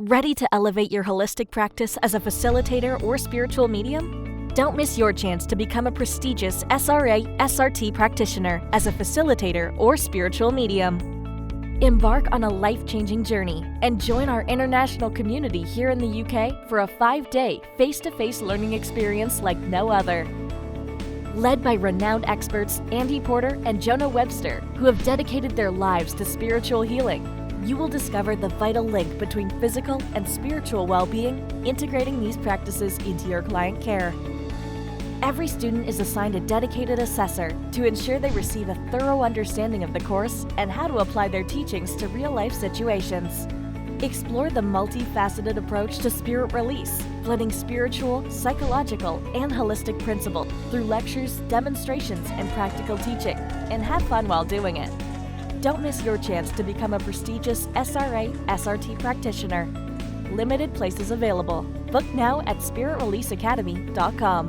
Ready to elevate your holistic practice as a facilitator or spiritual medium? Don't miss your chance to become a prestigious SRA SRT practitioner as a facilitator or spiritual medium. Embark on a life-changing journey and join our international community here in the UK for a 5-day face-to-face learning experience like no other. Led by renowned experts Andy Porter and Jonno Webster, who have dedicated their lives to spiritual healing, you will discover the vital link between physical and spiritual well-being, integrating these practices into your client care. Every student is assigned a dedicated assessor to ensure they receive a thorough understanding of the course and how to apply their teachings to real-life situations. Explore the multifaceted approach to spirit release, blending spiritual, psychological, and holistic principles through lectures, demonstrations, and practical teaching, and have fun while doing it. Don't miss your chance to become a prestigious SRA SRT practitioner. Limited places available. Book now at spiritreleaseacademy.com.